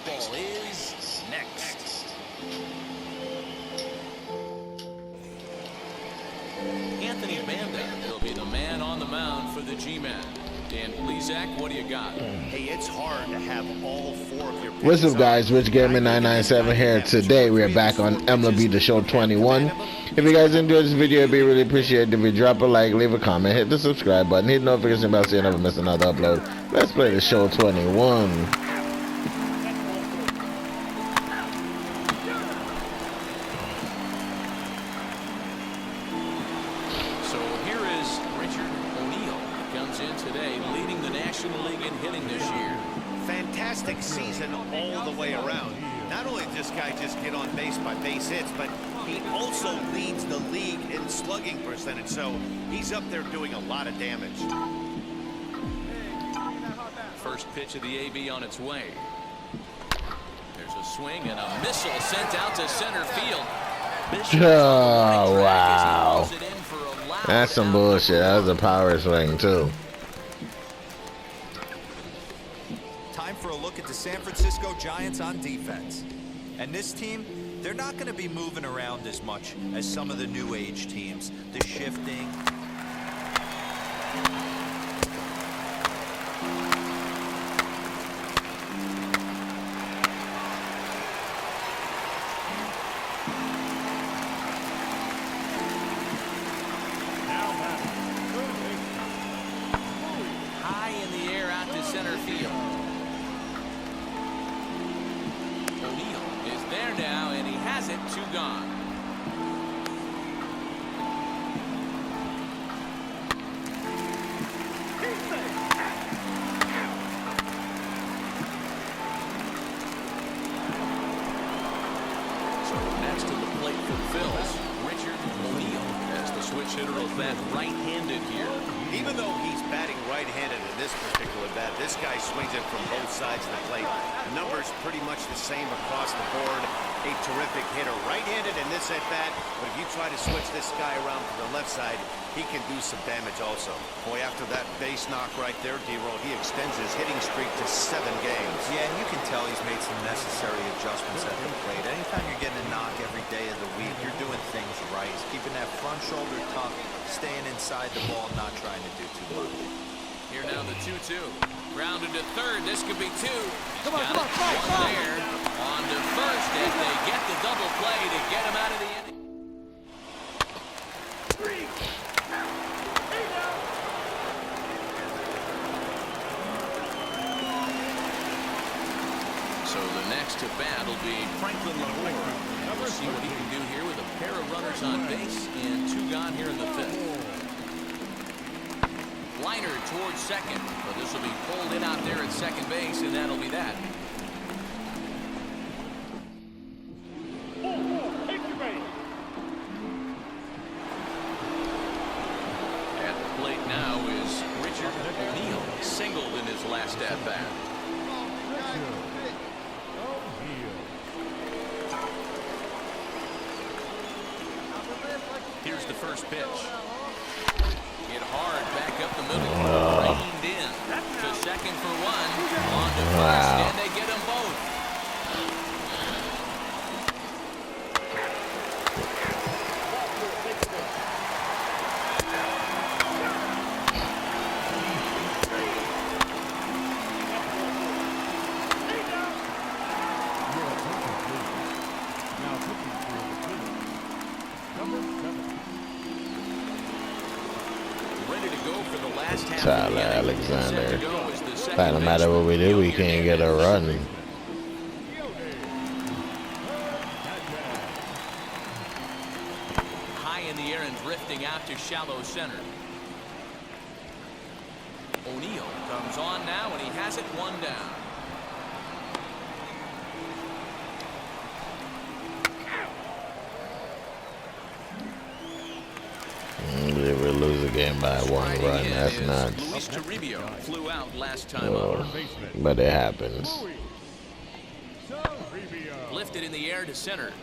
Baseball is next. Anthony Banda will be the man on the mound for the G-Men. Dan Plesac, what do you got? Hey, it's hard to have all four of your. What's up, guys? Rich Gamer 997 here. Today we are back on MLB The Show 21. If you guys enjoyed this video, it'd be really appreciated if you drop a like, leave a comment, hit the subscribe button, hit the notification bell so you never miss another upload. Let's play The Show 21. Fantastic season all the way around. Not only does this guy just get on base by base hits, but he also leads the league in slugging percentage, so he's up there doing a lot of damage. First pitch of the AB on its way. There's a swing and a missile sent out to center field. Oh, wow. That's some bullshit. That was a power swing, too. For a look at the San Francisco Giants on defense. And this team, they're not going to be moving around as much as some of the new age teams. The shifting. High in the air out to center field. There now, and he has it, 2 gone. So next to the plate for Phil's, Richard O'Neill as the switch hitter of that right-handed here. Even though he's batting right-handed in this particular bat, this guy swings it from both sides of the plate. Numbers pretty much the same across the board. A terrific hitter right-handed in this at-bat, but if you try to switch this guy around to the left side, he can do some damage also. Boy, after that base knock right there, D-Roll, he extends his hitting streak to 7 games. Yeah, and you can tell he's made some necessary adjustments at the plate. Anytime you're getting a knock every day of the week, you're doing things right. He's keeping that front shoulder tucked, staying inside the ball, not trying to do too much. Here now the 2-2. Grounded to third. This could be 2. Come on, there. On to first if they get the double play to get him out of the inning. So the next to bat will be Franklin Lahore. We'll see what he can do here with a pair of runners on base and 2 gone here in the 5th. Liner towards second, but this will be pulled in out there at second base, and that'll be that. At the plate now is Richard O'Neill, singled in his last at-bat. Here's the first pitch. Hit hard back up the middle. Reined in to second for 1. On to first, and they get them both. Tyler Alexander. No matter what we do, we can't get a run. High in the air and drifting out to shallow center. O'Neill comes on now, and he has it 1 down. They will lose the game by 1 run. That's nuts. Luis Toribio flew out last time out. But it happens. Lifted in the air to center.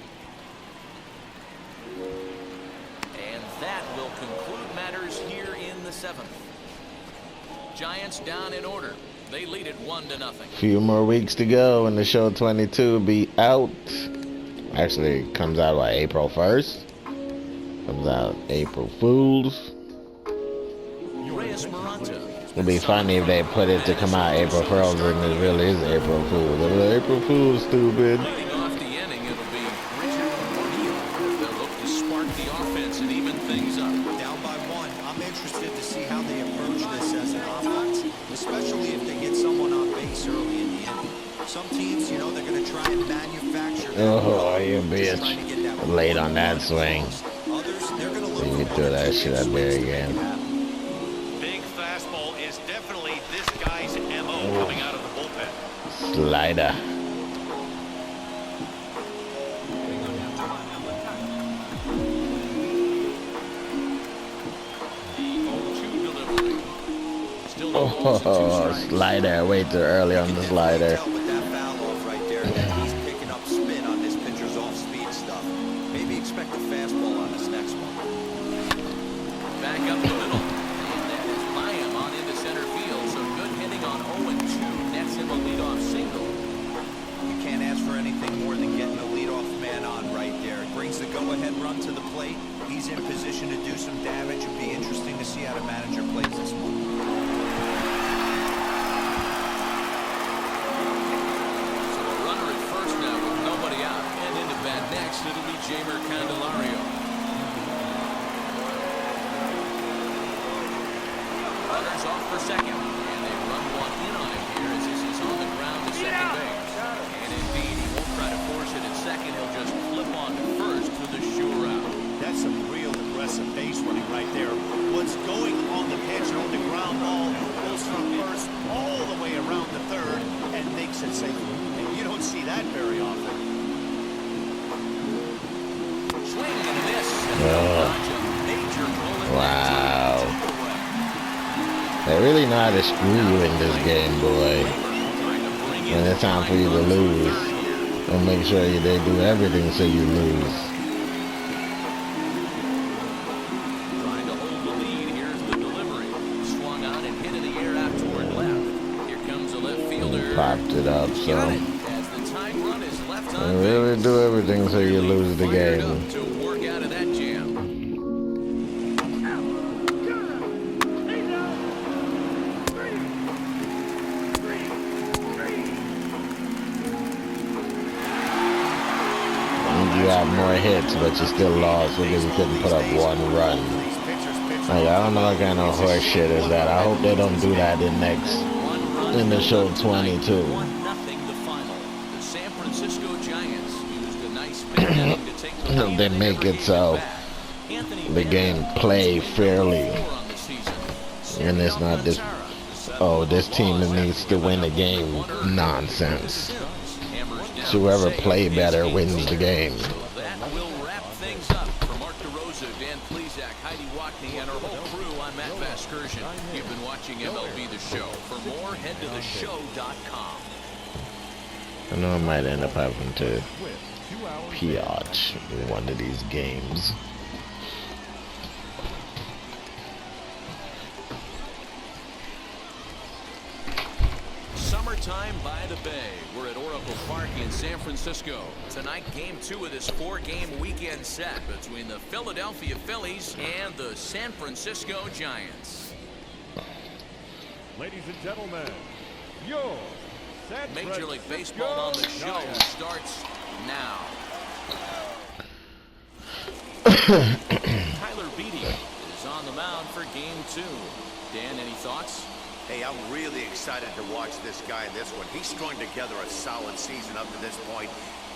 And that will conclude matters here in the 7th. Giants down in order. They lead it 1-0. Few more weeks to go and the show 22 will be out. Actually, it comes out what, April 1st? Comes out April Fools. It'd be funny if they put it to come out April 1st and it really is April Fools. It'll be like, April Fools, stupid. Leading off the inning, it'll be Richard O'Neill. They'll look to spark the offense and even things up. Down by 1, I'm interested to see how they approach this as an offense, especially if they get someone on base early in the inning. Some teams, you know, they're going to try and manufacture that. Oh, you bitch. Late on that swing. Others, they're going to look You throw that shit up there again. Big fastball is definitely this guy's MO coming out of the bullpen. Slider. Oh, slider. Way too early on the slider. with that foul off right there that he's picking up spin on this pitcher's off-speed stuff. Maybe expect a fastball on this next one. Back up the middle. And that is by him on into center field. So good hitting on 0-2. Nets him a leadoff single. You can't ask for anything more than getting a leadoff man on right there. It brings the go-ahead run to the plate. He's in position to do some damage. It'd be interesting to see how the manager plays this one. So a runner at first now with nobody out. And into bat next, it'll be Jamer Candelario. Runners off for second. And they run one in on him here as this is on the ground to second base. And indeed, he won't try to force it at second. He'll just flip on to first for the sure out. That's some real aggressive base running right there. What's going on the pitch on the ground ball goes from first all the way around the third and makes it safe. And you don't see that very often. Swing and a miss. And a major bullet. Wow. They really know how to screw you in this game, boy. When it's time for you to lose, and make sure they do everything so you lose. Trying to hold the lead. Here's the delivery. Swung on and hit in the air out toward left. Here comes a left fielder. Popped it up, so Got it. As the time run is left on they really base. do everything so you lose the Fired game. up to work out of that jam. You have more hits, but you still lost because you couldn't put up one run. Like, I don't know what kind of horse shit is that. I hope they don't do that in the show 22. 1-0 the final. The San Francisco Giants used a nice spin inning to take the lead. They make it so the game play fairly, and it's not this, oh, this team needs to win the game nonsense. Whoever play better wins the game. That will wrap things up. For Mark DeRosa, Dan Plesac, Heidi Watney, and our whole crew, I'm Matt Vasgersian. You've been watching MLB The Show. For more, head to theshow.com. I know I might end up having to PH in one of these games. Summertime by the Bay. We're at Oracle Park in San Francisco. Tonight, game 2 of this 4-game weekend set between the Philadelphia Phillies and the San Francisco Giants. Ladies and gentlemen, your Major League Baseball on the show starts now. Tyler Beatty is on the mound for game 2. Dan, any thoughts? Hey, I'm really excited to watch this guy in this one. He's strung together a solid season up to this point.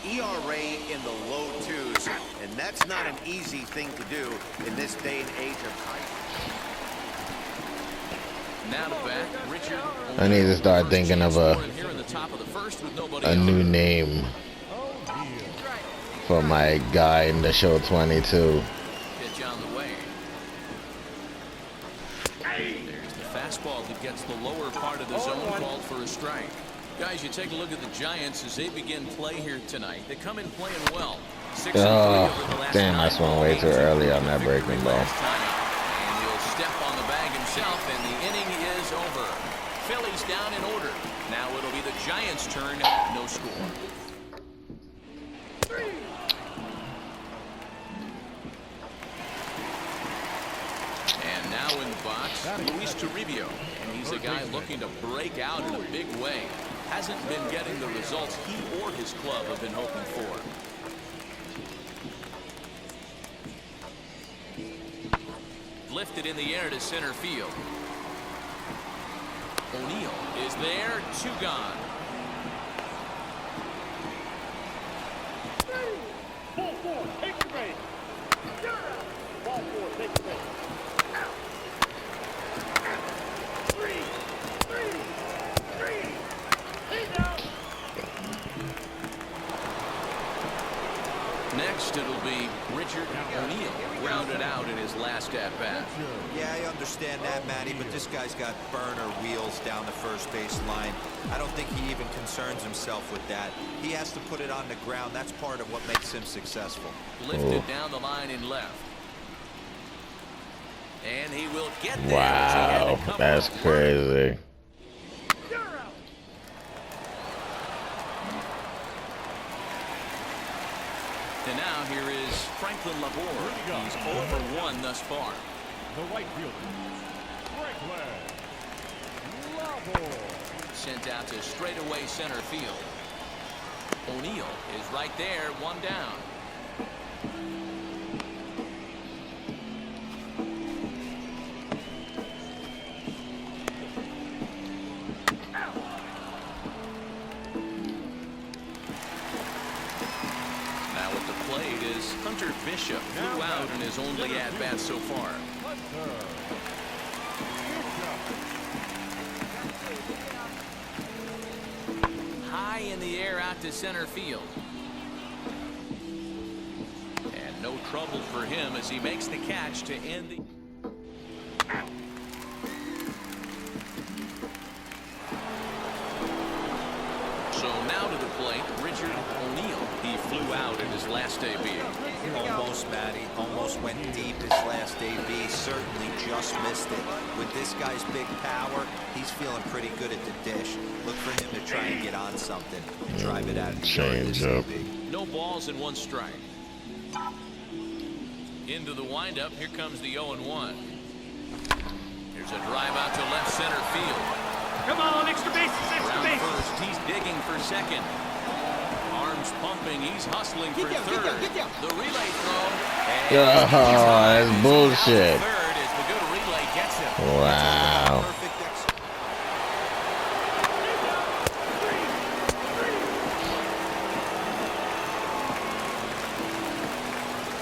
ERA in the low 2s, and that's not an easy thing to do in this day and age of height. Now to bat, Richard. I need to start thinking of a new name for my guy in the show 22. Pitch on the way. There's the fastball that gets the lower part of the zone, called for a strike. Guys, you take a look at the Giants as they begin play here tonight. They come in playing well. 6-3 over the last damn, I swung way too early on that breaking ball. And he'll step on the bag himself, and the inning is over. Phillies things down in order. Now it'll be the Giants' turn. No score. And now in the box, Luis Toribio. And he's a guy looking to break out in a big way. Hasn't been getting the results he or his club have been hoping for. Lifted in the air to center field. O'Neill is there, 2 gone. Ball 4, take the base. Ball 4, take the base. 3. He's out. Next, it'll be Richard O'Neill, grounded out in his last at-bat. Yeah, I understand that, Matty, but this guy's got burner wheels down the first base line. I don't think he even concerns himself with that. He has to put it on the ground. That's part of what makes him successful. Lifted down the line in left. And he will get there. Wow, that's crazy. And now here is Franklin Laborde. He's 0 for 1 thus far. The right fielder, Franklin Laborde. Sent out to straightaway center field. O'Neill is right there, 1 down. Hunter Bishop flew out in his only at-bat so far. High in the air out to center field. And no trouble for him as he makes the catch to end the... So now to the plate, Richard O'Neill. He flew out in his last debut. Almost, Matty. Almost went deep his last debut. Certainly just missed it. With this guy's big power, he's feeling pretty good at the dish. Look for him to try and get on something and drive it out. Change up. No balls and 1 strike. Into the windup. Here comes the 0-1. Here's a drive out to left center field. Come on, extra bases, extra bases. First, he's digging for second. Arms pumping, he's hustling for third. The relay throw. Oh, that's bullshit. Third as the good relay gets him. Wow.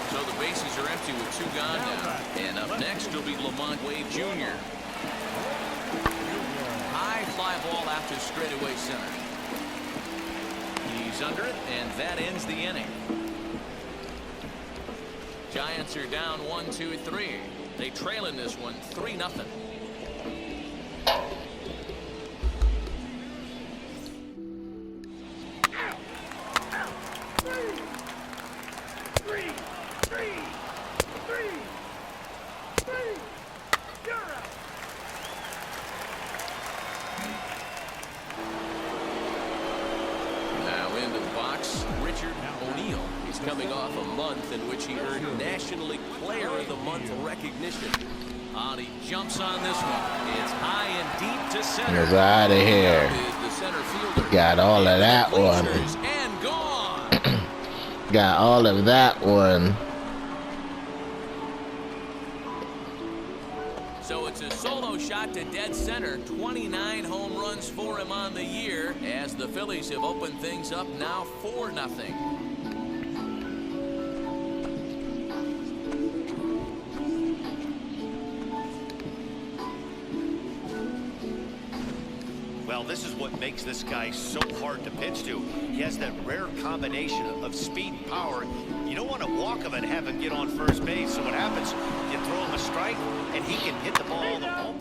So the bases are empty with 2 gone now. And up next will be Lamont Wade Jr. High fly ball out to straightaway center. He's under it, and that ends the inning. Giants are down 1-2-3. They trail in this one 3-0. Coming off a month in which he earned National League Player of the Month recognition. He jumps on this one. It's high and deep to center. He's out of here. The center fielder. Got all of that one. And gone. Got all of that one. So it's a solo shot to dead center. 29 home runs for him on the year as the Phillies have opened things up now 4-0. Well, this is what makes this guy so hard to pitch to. He has that rare combination of speed and power. You don't want to walk him and have him get on first base. So what happens, you throw him a strike, and he can hit the ball the ball.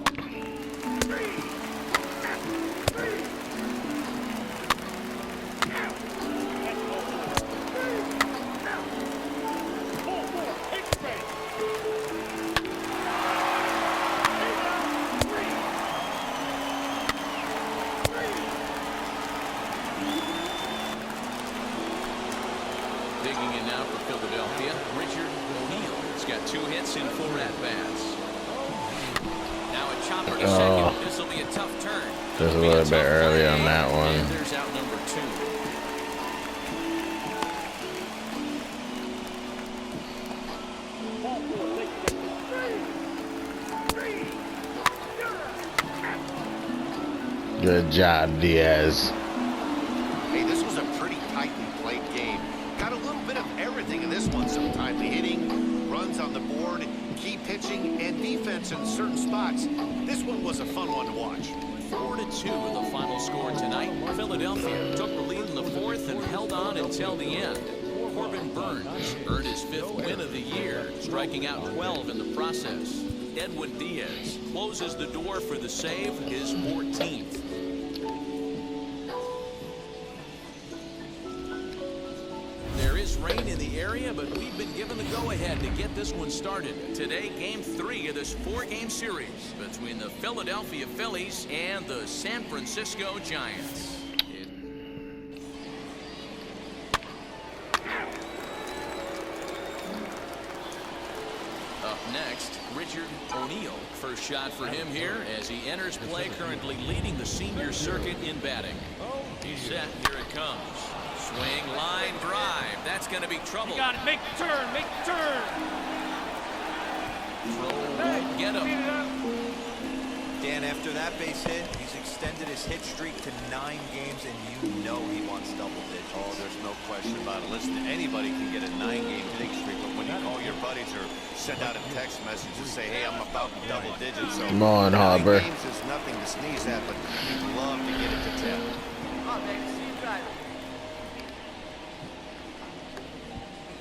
Digging in now for Philadelphia, Richard O'Neill. He's got 2 hits in 4 at-bats. Now a chopper to second. This will be a tough turn. Just a little bit early on that one. And there's out number 2. Good job, Diaz. Hey, this was a pretty tightly played game. Got a little bit of everything in this one. Some timely hitting, runs on the board, key pitching, and defense in certain spots. This one was a fun one to watch. 4-2 the final score tonight. Philadelphia took the lead in the 4th and held on until the end. Corbin Burns earned his 5th win of the year, striking out 12 in the process. Edwin Diaz closes the door for the save, his 14th. There is rain in the area, but we've been given the go-ahead to get this one started. Today, Game 3 of this 4-game series between the Philadelphia Phillies and the San Francisco Giants. Up next, Richard O'Neill. First shot for him here as he enters play, currently leading the senior circuit in batting. He's set. Here it comes. Swing, line, drive. That's going to be trouble. You got it. Make the turn. Make the turn. Throw won't get him. Dan, after that base hit, he's extended his hit streak to 9 games, and you know he wants double digits. Oh, there's no question about it. Listen, anybody can get a 9-game hitting streak, but when you call your buddies or send out a text message and say, hey, I'm about double digits. So Come on, 9 Harper. games is nothing to sneeze at, but you'd love to get it to 10.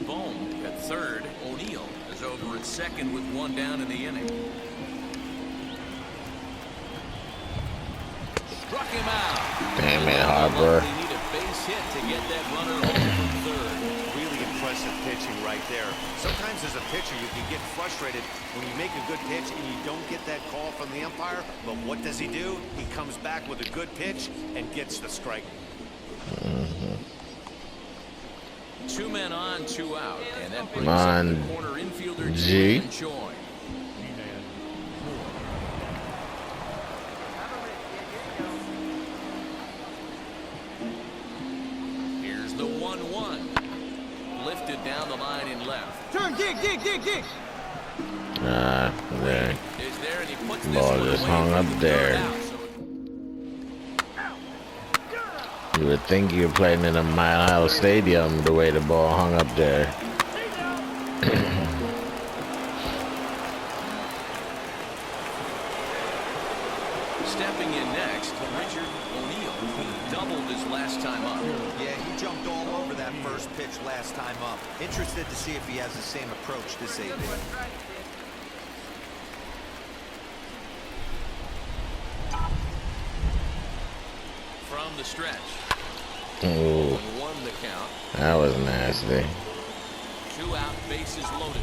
Bohm at third. O'Neill is over at second with 1 down in the inning. Struck him out. Damn it, Harper. They need a base hit to get that runner home from third. Really impressive pitching right there. Sometimes as a pitcher, you can get frustrated when you make a good pitch and you don't get that call from the umpire. But what does he do? He comes back with a good pitch and gets the strike. 2 men on, 2 out, and that brings Come on, up the corner infielder G. Joy. Here's the 1-1. Lifted down the line in left. Turn, dig. There. Is there, and he puts this Ball one just away hung for up the there. third out. So You would think you were playing in a Mile High Stadium the way the ball hung up there. stepping in next, Richard O'Neill. He doubled his last time up. Yeah, he jumped all over that first pitch last time up. Interested to see if he has the same approach this AB. From the stretch. Ooh, 1 the count. that was nasty. 2 out, bases loaded.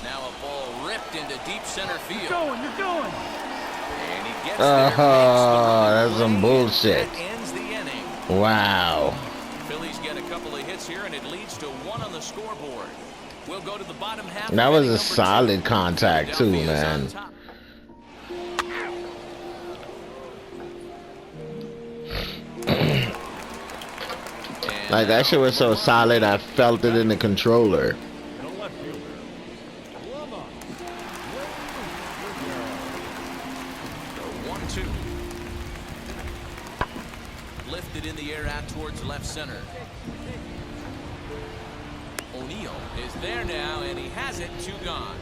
Now a ball ripped into deep center field. You're going. And he gets That's some bullshit. That ends the inning. Wow. Phillies get a couple of hits here, and it leads to 1 on the scoreboard. We'll go to the bottom half. That was a Number 2. solid contact too, Philadelphia is on man. top. Like that shit was so solid, I felt it in the controller. 1-2. Lifted in the air out towards left center. O'Neill is there now, and he has it. 2 gone.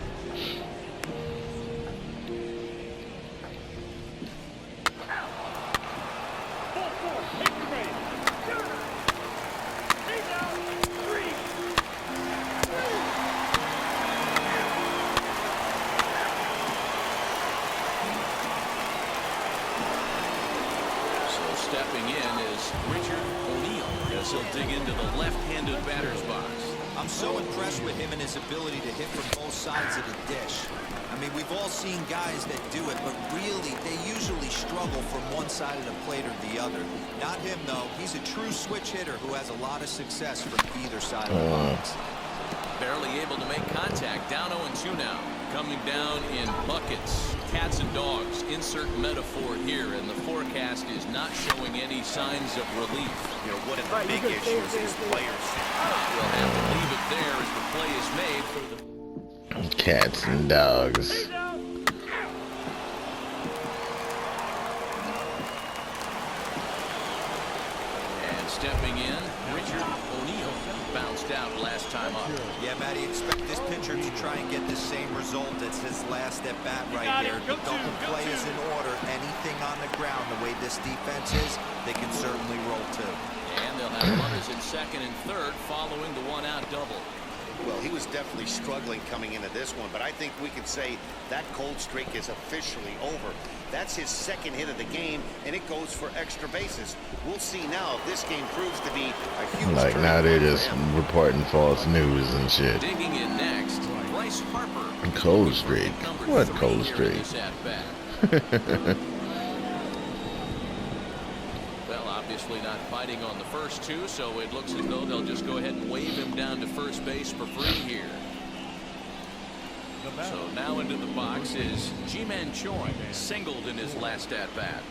Stepping in is Richard O'Neill as he'll dig into the left-handed batter's box. I'm so impressed with him and his ability to hit from both sides of the dish. I mean, we've all seen guys that do it, but really, they usually struggle from one side of the plate or the other. Not him, though. He's a true switch hitter who has a lot of success from either side of the box. Barely able to make contact. Down 0-2 now. Coming down in buckets. Cats and dogs. Insert metaphor here, and the forecast is not showing any signs of relief. You know, one of the big issues is players. We'll have to leave it there as the play is made for the Cats and dogs. And stepping in, Richard O'Neill bounced out last time up. Yeah, Matty, expect this pitcher to try and get the same result as his last at bat right there. But don't the play is in order. Anything on the ground, the way this defense is, they can certainly roll too. And they'll have runners at second and third following the one-out double. Well, he was definitely struggling coming into this one, but I think we can say that cold streak is officially over. That's his second hit of the game, and it goes for extra bases. We'll see now if this game proves to be a huge Like now they're just reporting false news and shit. Digging in next, Bryce Harper. Cold streak. What cold streak? Well, obviously not fighting on the first two, so it looks as though they'll just go ahead and wave him down to first base for free here. So now into the box is Ji-Man Choi, singled in his last at-bat.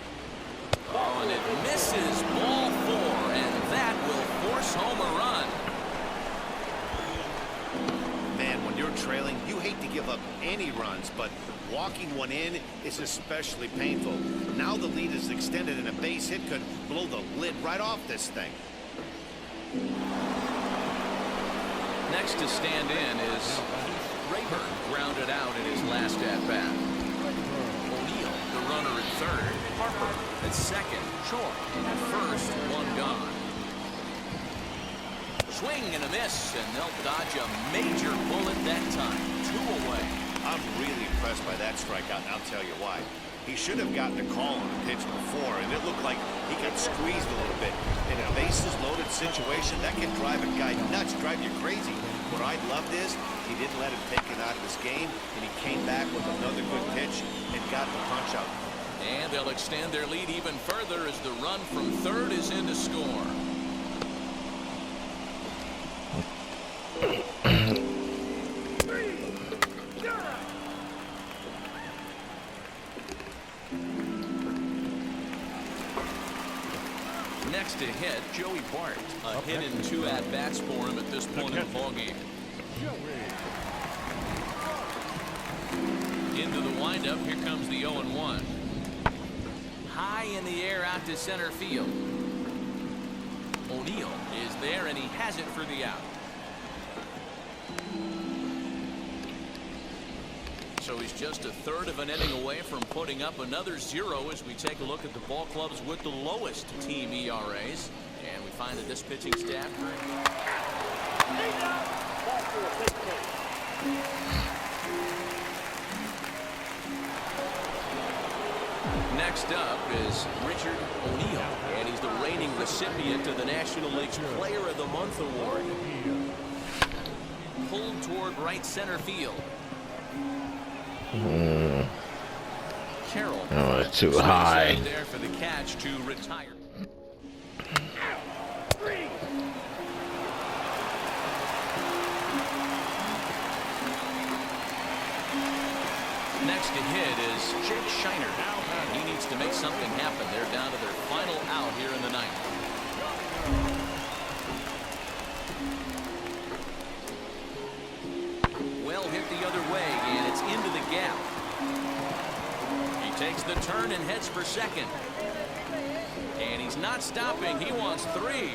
Oh, and it misses, ball 4, and that will force home a run. Man, when you're trailing, you hate to give up any runs, but walking one in is especially painful. Now the lead is extended, and a base hit could blow the lid right off this thing. Next to stand in is Rayburn, grounded out in his last at-bat. O'Neill, the runner at third. Harper at second. Choi at first, one gone. Swing and a miss, and they'll dodge a major bullet that time. 2 away. I'm really impressed by that strikeout, and I'll tell you why. He should have gotten a call on the pitch before, and it looked like he got squeezed a little bit. In a bases-loaded situation, that can drive a guy nuts, drive you crazy. What I loved is he didn't let him take it out of his game, and he came back with another good pitch and got the punch out. And they'll extend their lead even further as the run from third is in to score. Next to hit, Joey Bart. A hit and 2 at-bats for him at this point in the ballgame. Into the windup, here comes the 0-1. High in the air out to center field. O'Neill is there, and he has it for the out. So he's just a third of an inning away from putting up another 0 as we take a look at the ball clubs with the lowest team ERAs. And we find that this pitching staff. Next up is Richard O'Neill, and he's the reigning recipient of the National League's Player of the Month award. Pulled toward right center field. Carroll. Oh, it's too high. There for the catch to retire. Next to hit is Jake Shiner. And he needs to make something happen. They're down to their final out here in the ninth. Well hit the other way, and it's into the gap. He takes the turn and heads for second. And he's not stopping. He wants 3.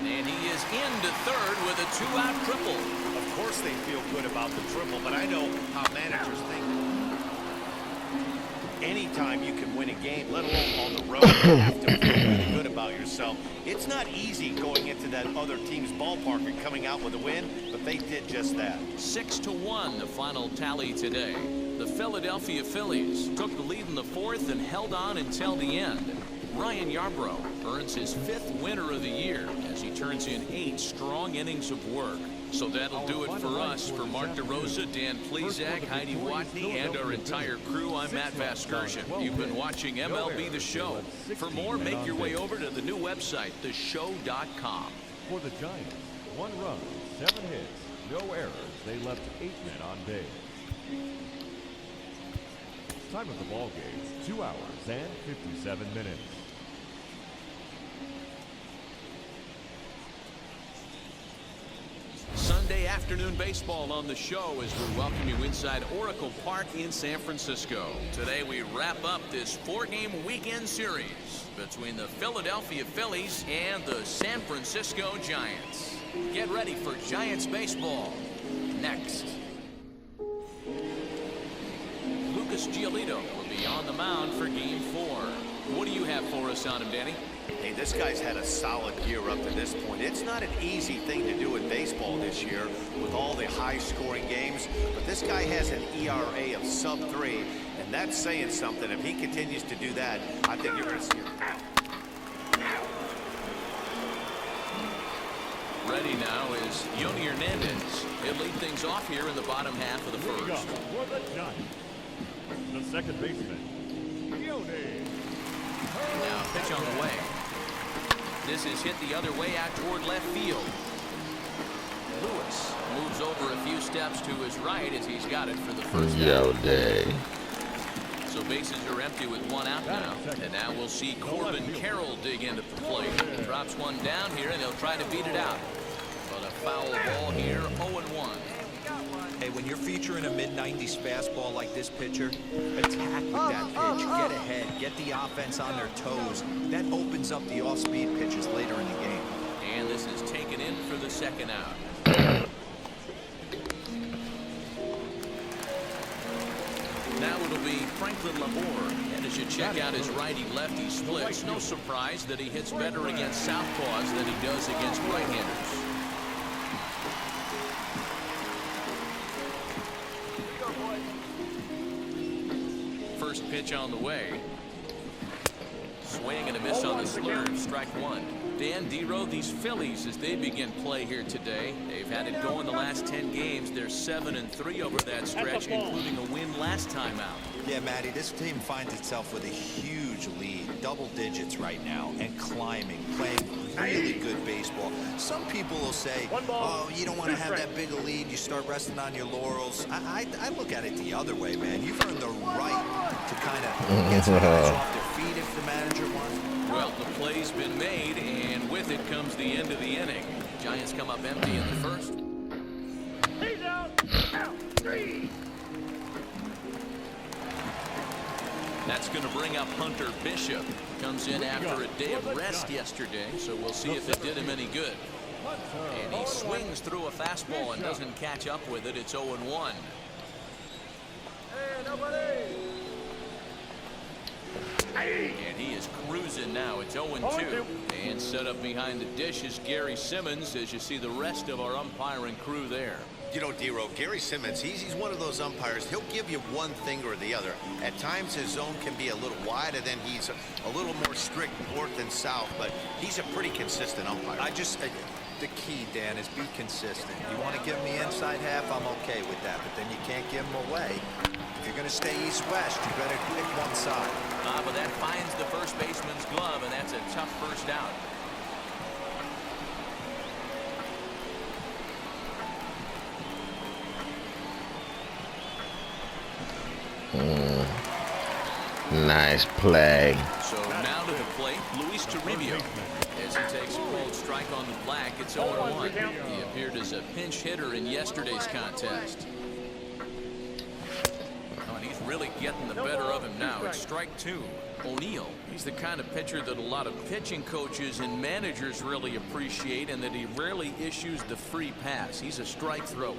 And he is into third with a 2-out triple. Of course they feel good about the triple, but I know how managers think. Anytime you can win a game, let alone on the road, you have to feel really good about yourself. It's not easy going into that other team's ballpark and coming out with a win, but they did just that. 6-1, the final tally today. The Philadelphia Phillies took the lead in the 4th and held on until the end. Ryan Yarbrough earns his 5th winner of the year as he turns in 8 strong innings of work. So that'll do it for us. For Mark DeRosa, Dan Plezak, Heidi Watney, and our entire crew, I'm Matt Vasgersian. You've been watching MLB The Show. For more, make your way over to the new website, theshow.com. For the Giants, 1 run, 7 hits, no errors. They left 8 men on base. Time of the ball game, 2 hours and 57 minutes. Sunday afternoon baseball on the show as we welcome you inside Oracle Park in San Francisco. Today we wrap up this 4-game weekend series between the Philadelphia Phillies and the San Francisco Giants. Get ready for Giants baseball next. Lucas Giolito will be on the mound for Game 4. What do you have for us on him, Danny? Hey, this guy's had a solid year up to this point. It's not an easy thing to do in baseball this year with all the high-scoring games, but this guy has an ERA of sub-3, and that's saying something. If he continues to do that, I think you're going to see him. Ready now is Yoni Hernandez. He'll lead things off here in the bottom half of the first. For the Giants, the second baseman, Yoni. Now pitch on the way. This is hit the other way out toward left field. Lewis moves over a few steps to his right as he's got it for the first Day. So bases are empty with 1 out now. And now we'll see Corbin Carroll dig into the plate. Drops one down here and he'll try to beat it out. But a foul ball here, 0-1. Hey, when you're featuring a mid-90s fastball like this pitcher, attack with that pitch, get ahead, get the offense on their toes. That opens up the off-speed pitches later in the game. And this is taken in for the second out. Now it'll be Franklin Labor. And as you check out his righty-lefty splits, no surprise that he hits better against southpaws than he does against right-handers. First pitch on the way. Swing and a miss on the slurve. Strike 1. Dan Dero, these Phillies, as they begin play here today, they've had it going the last 10 games. They're 7-3 over that stretch, including a win last time out. Yeah, Matty, this team finds itself with a huge lead, double digits right now, and climbing, playing really good baseball. Some people will say, oh, you don't want to have that big a lead, you start resting on your laurels. I look at it the other way, man. You've earned the right to kind of get some guys off their feet if the manager wants. Well, the play's been made, and with it comes the end of the inning. Giants come up empty in the first. He's out. Out. 3. That's going to bring up Hunter Bishop. Comes in after a day of rest yesterday, so we'll see if it did him any good. And he swings through a fastball and doesn't catch up with it. It's 0-1. And he is cruising now. It's 0-2. And set up behind the dish is Gary Simmons, as you see the rest of our umpiring crew there. You know, Dero, Gary Simmons, he's one of those umpires. He'll give you one thing or the other. At times, his zone can be a little wide, and then he's a little more strict north and south, but he's a pretty consistent umpire. The key, Dan, is be consistent. You want to give them the inside half, I'm okay with that, but then you can't give them away. If you're going to stay east-west, you better pick one side. But that finds the first baseman's glove, and that's a tough first out. Nice play. So now to the plate, Luis Toribio. As he takes a cold strike on the black, it's 0-1. He appeared as a pinch hitter in yesterday's contest. Oh, and he's really getting the better of him now. It's strike 2. O'Neill, he's the kind of pitcher that a lot of pitching coaches and managers really appreciate, and that he rarely issues the free pass. He's a strike thrower.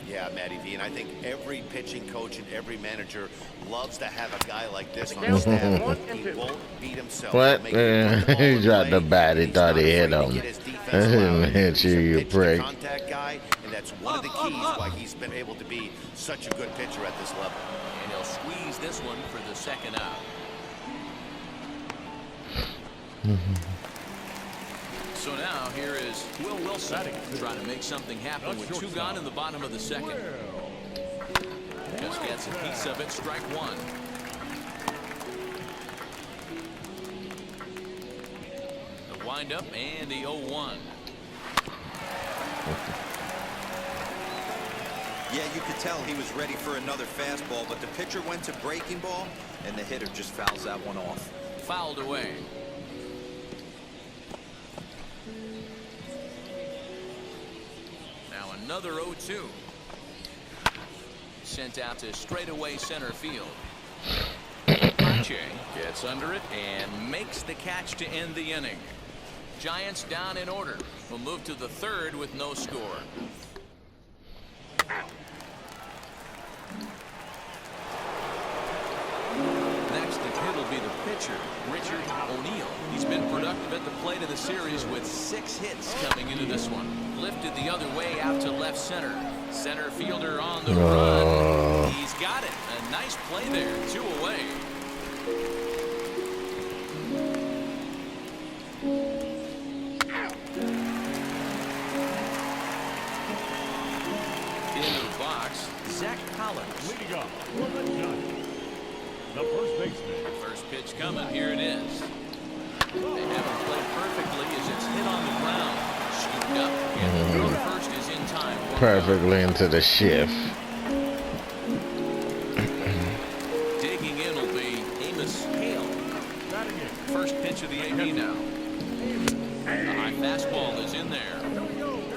Yeah, Matty V, and I think every pitching coach and every manager loves to have a guy like this on the staff. He won't beat himself. What? He dropped the bat. He thought he hit him. Hit you, you prick. Contact guy, and that's one of the keys why he's been able to be such a good pitcher at this level. And he'll squeeze this one for the second out. So now here is Will Wilson trying to make something happen with 2 gone in the bottom of the second. Just gets a piece of it, strike 1. The windup and the 0-1. Yeah, you could tell he was ready for another fastball, but the pitcher went to breaking ball, and the hitter just fouls that one off. Fouled away. Now another 0-2. Sent out to straightaway center field. Pache gets under it and makes the catch to end the inning. Giants down in order. Will move to the 3rd with no score. Next to hit will be the pitcher, Richard O'Neill. He's been productive at the plate of the series with 6 hits coming into this one. Lifted the other way out to left center. Center fielder on the run. He's got it. A nice play there. 2 away. Into the box, Zach Collins. Leading up for the Giants, the first baseman. First pitch coming. Here it is. They haven't played perfectly as it's hit on the ground. Scooped up. And the throw to first is in time. Perfectly into the shift. Digging in will be Amos Hale. First pitch of the AB now. The high fastball is in there.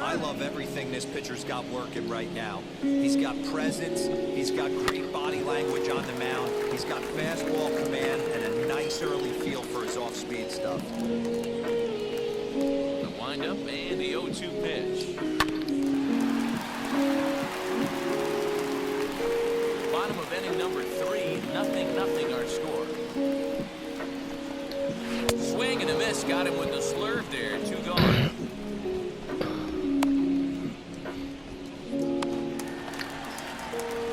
I love everything this pitcher's got working right now. He's got presence. He's got great body language on the mound. He's got fastball command and a nice early feel for his off-speed stuff. The windup and the 0-2 pitch. Bottom of inning number 3, 0-0 our score. Swing and a miss, got him with the slurve there. 2 gone.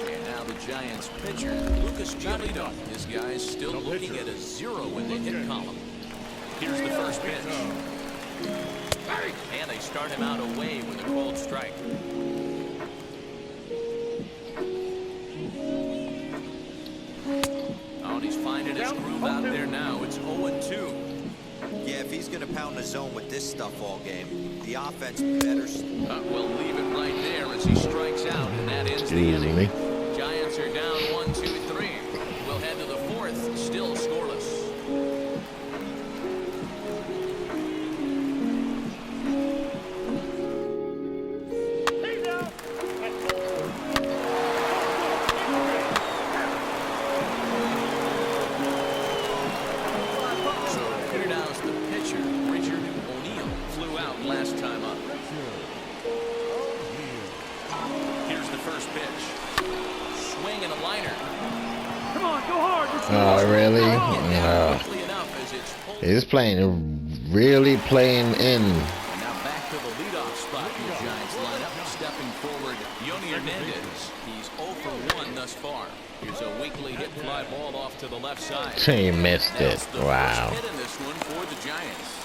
And now the Giants pitcher, Lucas Giolito. This guy's still looking at a 0 in the hit column. Here's the first pitch. And they start him out away with a called strike. Oh, and he's finding his groove out there now. It's 0-2. Yeah, if he's going to pound the zone with this stuff all game, the offense better. We'll leave it right there as he strikes out, and that ends the inning. Giants are down 1-2-3. We'll head to the 4th, still scoreless. Last time up. Here's the first pitch. Swing and a liner. Come on, go hard. Oh, really? No. He's really playing in. Now back to the leadoff spot in the Giants lineup. Stepping forward, Yoni Hernandez. He's 0 for 1 thus far. Here's a weakly hit fly ball off to the left side. He missed it. Wow. Hit in this one for the Giants.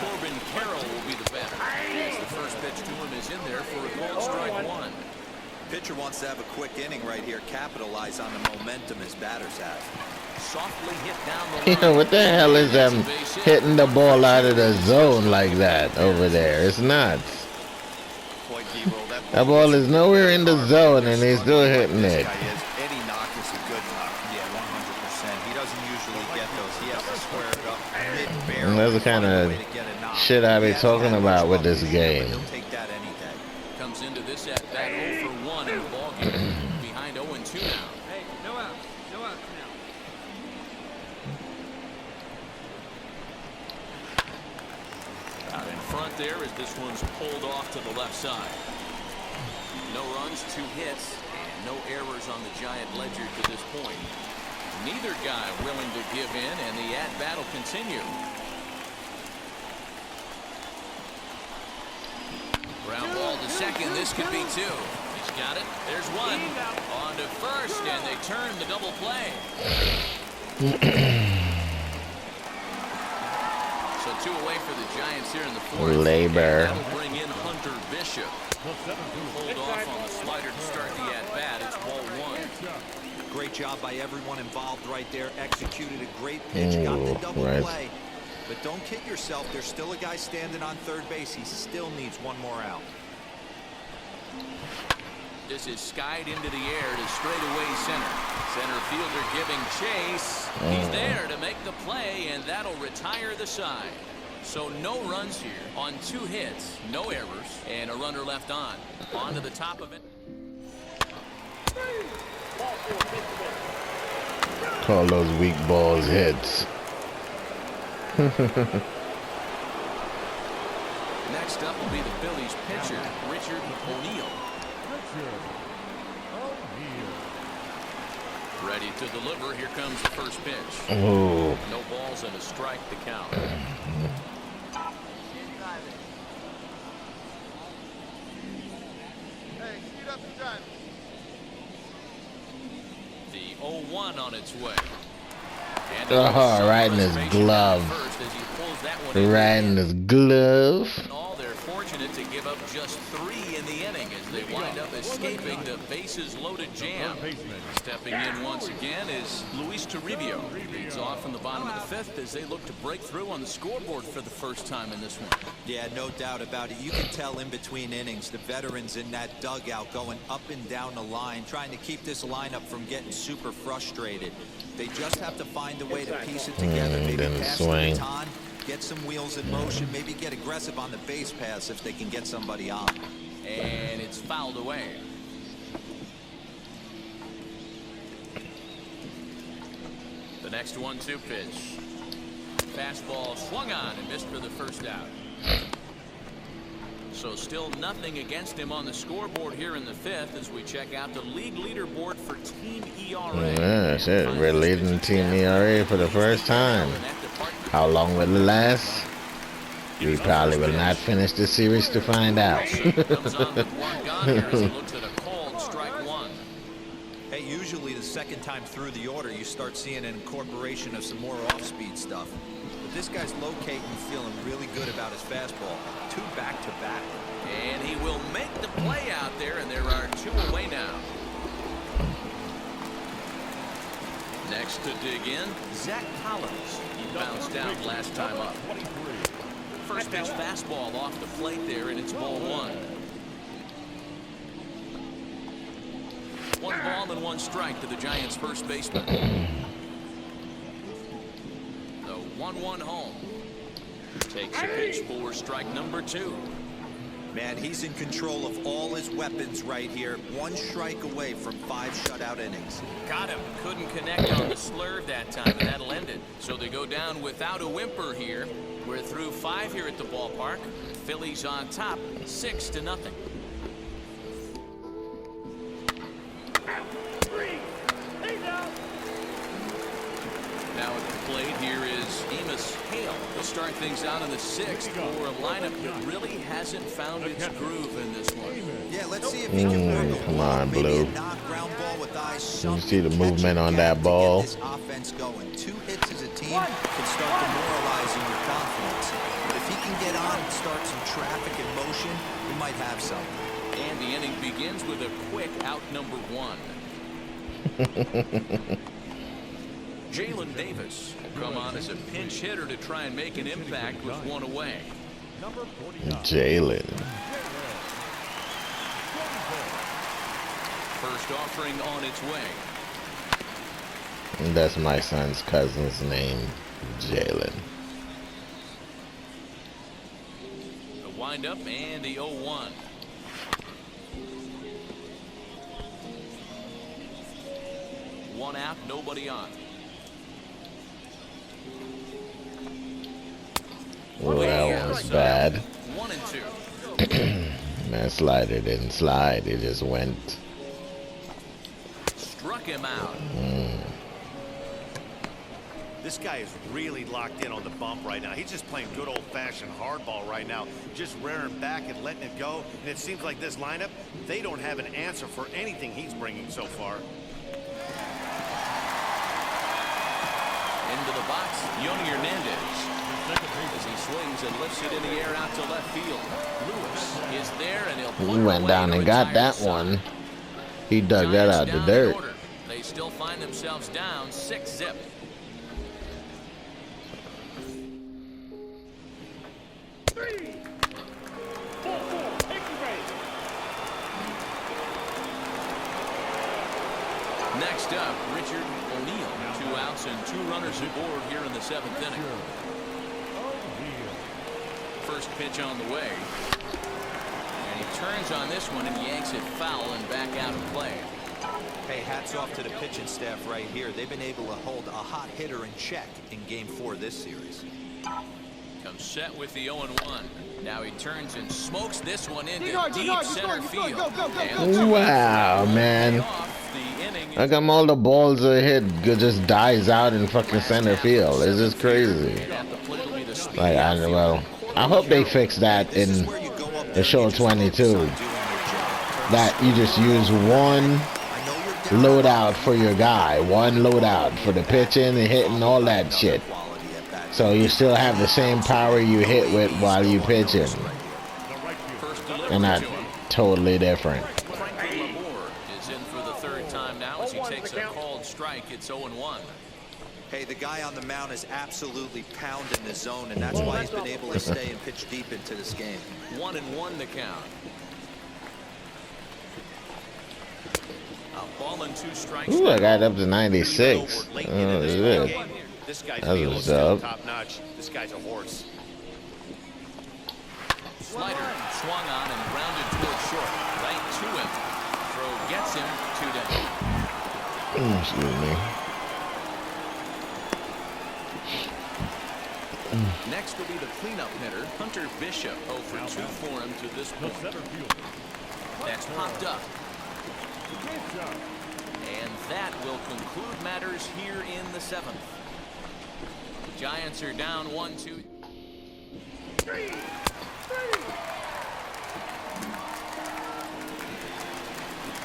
Corbin Carroll will be the batter. As the first pitch to him is in there for a called strike 1. Pitcher wants to have a quick inning right here, capitalize on the momentum his batters have. Softly hit down the line. You know, what the hell is them hitting the ball out of the zone like that over there? It's nuts. That ball is nowhere in the zone and they're still hitting it. Any knock is a good knock. Yeah, 100%. He doesn't usually get those. He has to square it up mid-barrel. That's the kind of shit I be talking about with this game. He'll take that any day. Comes into this at bat 0 for 1 in the ballgame. Behind 0-2 now. Hey, no outs. No outs now. Out in front there as this one's pulled off to the left side. No runs, 2 hits, and no errors on the Giant ledger to this point. Neither guy willing to give in, and the at-bat will continue. Ground ball to second. This could be 2. He's got it. There's 1. On to first, and they turn the double play. Two away for the Giants here in the fourth. Labor. And that'll bring in Hunter Bishop. Hold off on the slider to start the at-bat. It's ball one. Great job by everyone involved right there. Executed a great pitch, got the double play. But don't kid yourself, there's still a guy standing on third base. He still needs one more out. This is skied into the air to straightaway center. Center fielder giving chase. He's there to make the play, and that'll retire the side. So no runs here on 2 hits, no errors, and a runner left on. On to the top of it. Call those weak balls hits. Next up will be the Phillies pitcher, Richard O'Neill. Ready to deliver. Here comes the first pitch. Oh. No balls and a strike to count. The 0-1 on its way. And right in his glove. Right in his glove. All they're fortunate to give up just 3 in the inning as they wind up escaping the bases loaded jam. Stepping in once again is Luis Toribio. Leads off in the bottom of the 5th as they look to break through on the scoreboard for the first time in this one. Yeah, no doubt about it. You can tell in between innings the veterans in that dugout going up and down the line, trying to keep this lineup from getting super frustrated. They just have to find a way to piece it together. Maybe pass the baton, get some wheels in motion, maybe get aggressive on the base pass if they can get somebody on. And it's fouled away. The next 1-2 pitch. Fastball swung on and missed for the first out. So still nothing against him on the scoreboard here in the 5th as we check out the league leaderboard for team ERA. Yeah, that's it. We're leading team ERA for the first time. How long will it last? We probably will not finish the series to find out. Comes on with 1 gone here as he looks at a called strike 1. Hey, usually the second time through the order you start seeing an incorporation of some more off-speed stuff. But this guy's locating and feeling really good about his fastball. 2 back-to-back. And he will make the play out there, and there are 2 away now. Next to dig in, Zach Collins. He bounced out last time up. First pitch fastball off the plate there, and it's ball 1. 1 ball and 1 strike to the Giants' first baseman. The 1-1 home. Takes a pitch for strike number 2. Man, he's in control of all his weapons right here. 1 strike away from 5 shutout innings. Got him. Couldn't connect on the slurve that time, and that'll end it. So they go down without a whimper here. We're through 5 here at the ballpark. Phillies on top, 6-0. Now at the plate here is Amos Hale. He'll start things out in the 6th for a lineup that really hasn't found its groove in this one. Yeah, let's see if he can work a come on, maybe Blue. a knock-ground ball with eyes. You see the movement on that To ball? get this offense going. 2 hits as a team can start demoralizing your confidence. But if he can get on and start some traffic in motion, we might have something. And the inning begins with a quick out number 1. Jalen Davis will come on as a pinch hitter to try and make an impact with 1 away. Jalen. First offering on its way. That's my son's cousin's name, Jalen. The windup and the 0-1. One out, nobody on. Well, that was bad. 1 and 2. That slider didn't slide. It just went. Struck him out. This guy is really locked in on the bump right now. He's just playing good old-fashioned hardball right now, just rearing back and letting it go. And it seems like this lineup, they don't have an answer for anything he's bringing so far. Into the box, Yoni Hernandez. As he swings and lifts it in the air out to left field. Lewis is there, and he'll put He it went away down to and got retire that the side. one. He dug that Giants out the down dirt. order. They still find themselves down 6-zip. Next up, Richard O'Neill. 2 outs and 2 runners aboard here in the 7th inning. First pitch on the way. And he turns on this one and yanks it foul and back out of play. Hey, hats off to the pitching staff right here. They've been able to hold a hot hitter in check in Game 4 of this series. Comes set with the 0-1. Now he turns and smokes this one into deep center field. Wow, man. How come all the balls are hit just dies out in fucking center field? It's just crazy. Like, I hope they fix that in the show 22. That you just use one loadout for your guy, one loadout for the pitching and hitting, all that shit. So you still have the same power you hit with while you pitching. And not totally different. Is in for the 3rd time now as he takes a called strike. It's 0-1. Hey, the guy on the mound is absolutely pounding the zone, and that's why he's been able to stay and pitch deep into this game. 1-1 the count. A ball and 2 strikes. Ooh, I got up to 96. Oh, shit. This guy's That feel was is still up. top notch. This guy's a horse. Slider swung on and grounded towards short. Right to him. Throw gets him 2 down. Excuse me. Next will be the cleanup hitter, Hunter Bishop. 0 for 2 for him to this point. That's popped up. And that will conclude matters here in the 7th. Giants are down 1-2.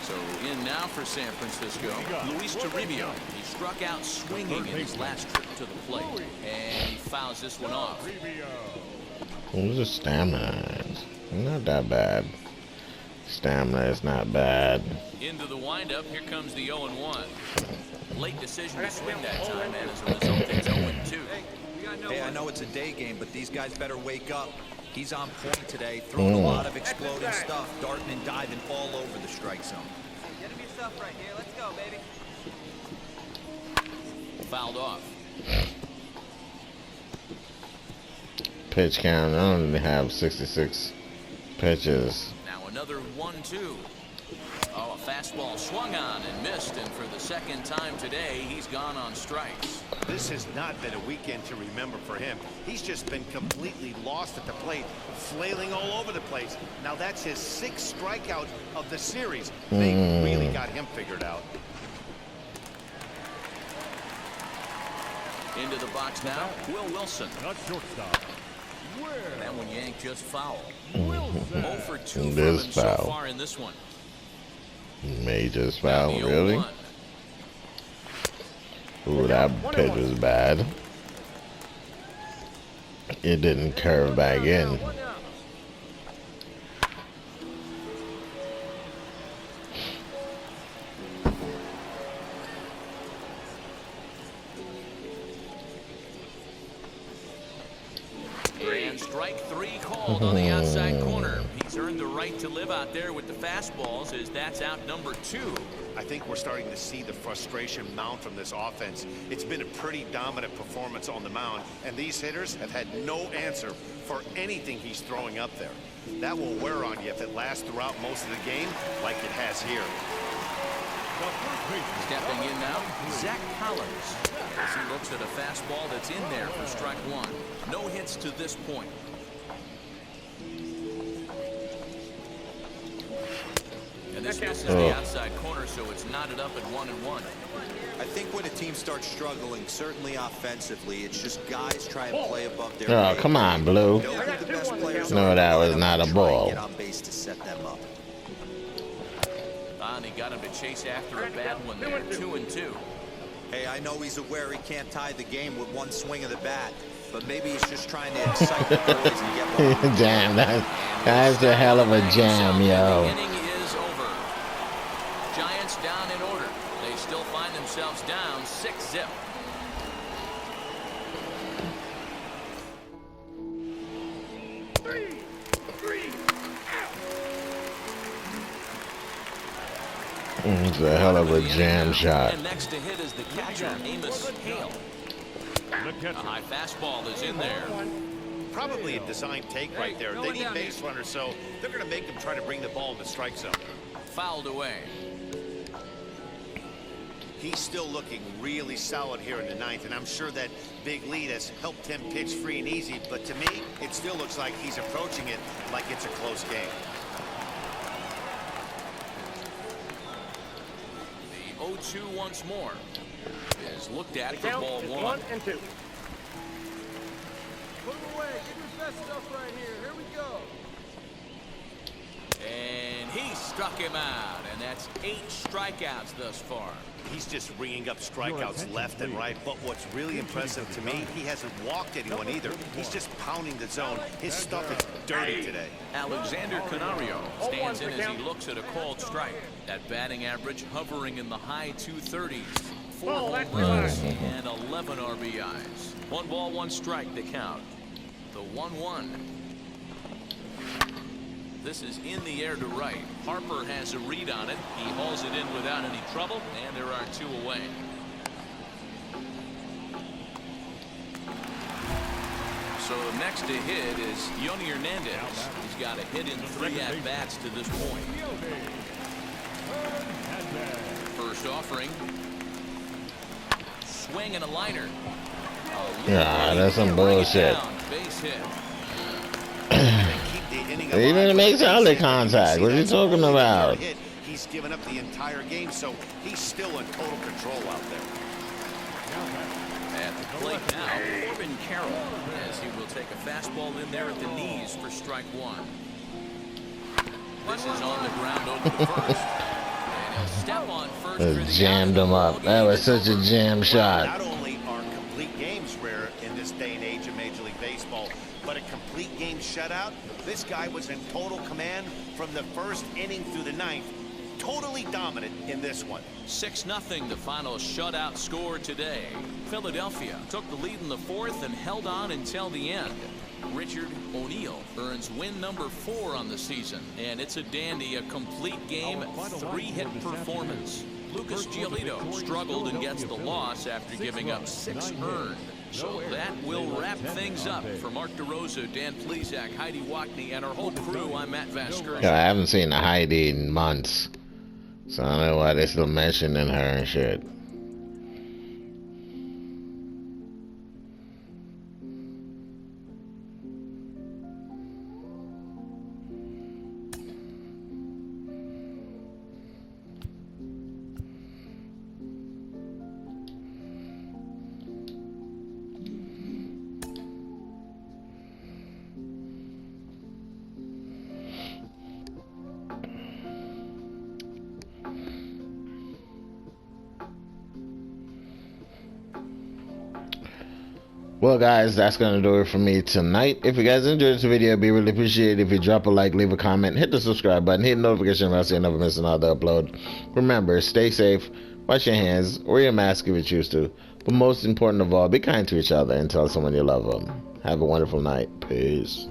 So in now for San Francisco, Luis Toribio. He struck out swinging in his last trip to the plate, and he fouls this one off. Who's the stamina? Not that bad. Stamina is not bad. Into the windup, here comes the 0-1. Late decision to swing that time, and as a result, it's 0-2. Hey, I know it's a day game, but these guys better wake up. He's on point today, throwing a lot of exploding stuff, darting and diving all over the strike zone. Get him your stuff right here. Let's go, baby. Fouled off. Pitch count, I only have 66 pitches. Now another 1-2. Oh, a fastball swung on and missed, and for the 2nd time today, he's gone on strikes. This has not been a weekend to remember for him. He's just been completely lost at the plate, flailing all over the place. Now that's his 6th strikeout of the series. They really got him figured out. Into the box now, Will Wilson. Not shortstop. That one yanked just foul. 0 for 2 from This him so foul. far in this one. Major foul, The really? 0-1. Ooh, that pitch was bad. It didn't curve back in. And strike 3 called on the outside corner. He's earned the right to live out there with the fastballs, as that's out number 2. I think we're starting to see the frustration mount from this offense. It's been a pretty dominant performance on the mound, and these hitters have had no answer for anything he's throwing up there. That will wear on you if it lasts throughout most of the game like it has here. Stepping in now, Zach Collins, as he looks at a fastball that's in there for strike 1. No hits to this point. And this misses the outside corner, so it's knotted up at 1-1. I think when a team starts struggling, certainly offensively, it's just guys try and play above their Oh, game. come on, Blue. Know who the best players No, are, that was and not a try and ball. Get on base to set them up. And he got him to chase after a bad one there. 2-2. Hey, I know he's aware he can't tie the game with one swing of the bat, but maybe he's just trying to excite the boys and get one. Damn, that's a hell of a jam, yo. The inning is over. Giants down in order. They still find themselves down 6-0. It's a hell of a jam shot. And next to hit is the catcher, Amos Hale. A high fastball is in there. Probably a design take right there. They need base runners, so they're going to make them try to bring the ball in the strike zone. Fouled away. He's still looking really solid here in the ninth, and I'm sure that big lead has helped him pitch free and easy, but to me, it still looks like he's approaching it like it's a close game. The 0-2 once more is looked at for ball one. 1 and 2. Put him away. Get your best stuff right here. Here we go. And he struck him out, and that's 8 strikeouts thus far. He's just ringing up strikeouts left and right, but what's really impressive to me, he hasn't walked anyone either. He's just pounding the zone. His stuff is dirty today. Alexander Canario stands in as he looks at a called strike. That batting average hovering in the high 230s. 4 home runs and 11 RBIs. 1 ball, 1 strike to count. The 1-1. This is in the air to right. Harper has a read on it. He hauls it in without any trouble, and there are 2 away. So next to hit is Yoni Hernandez. He's got a hit in 3 at-bats to this point. First offering. Swing and a liner. Yeah, that's some bullshit. Base hit. They even makes early contact. What are you talking about? He's given up the entire game, so he's still in total control out there. At the plate now, Corbin Carroll, as he will take a fastball in there at the knees for strike 1. This is on the ground over the first. And he'll step on first. It jammed him up. That was such a jam shot. Not only are complete games rare in this day and age of Major League Baseball, but a complete game shutout. This guy was in total command from the first inning through the ninth. Totally dominant in this one. 6-0 the final shutout score today. Philadelphia took the lead in the 4th and held on until the end. Richard O'Neill earns win number 4 on the season, and it's a dandy, a complete game, 3-hit performance. Lucas Giolito struggled and gets the loss after giving up 6 earned. So that will wrap things up. For Mark DeRosa, Dan Plesac, Heidi Wackney, and our whole crew, I'm Matt Vasquez. Yeah, I haven't seen Heidi in months, so I don't know why they're still mentioning her and shit. Well, guys, that's going to do it for me tonight. If you guys enjoyed this video, it'd be really appreciated if you drop a like, leave a comment, hit the subscribe button, hit the notification bell so you never miss another upload. Remember, stay safe, wash your hands, wear your mask if you choose to. But most important of all, be kind to each other and tell someone you love them. Have a wonderful night. Peace.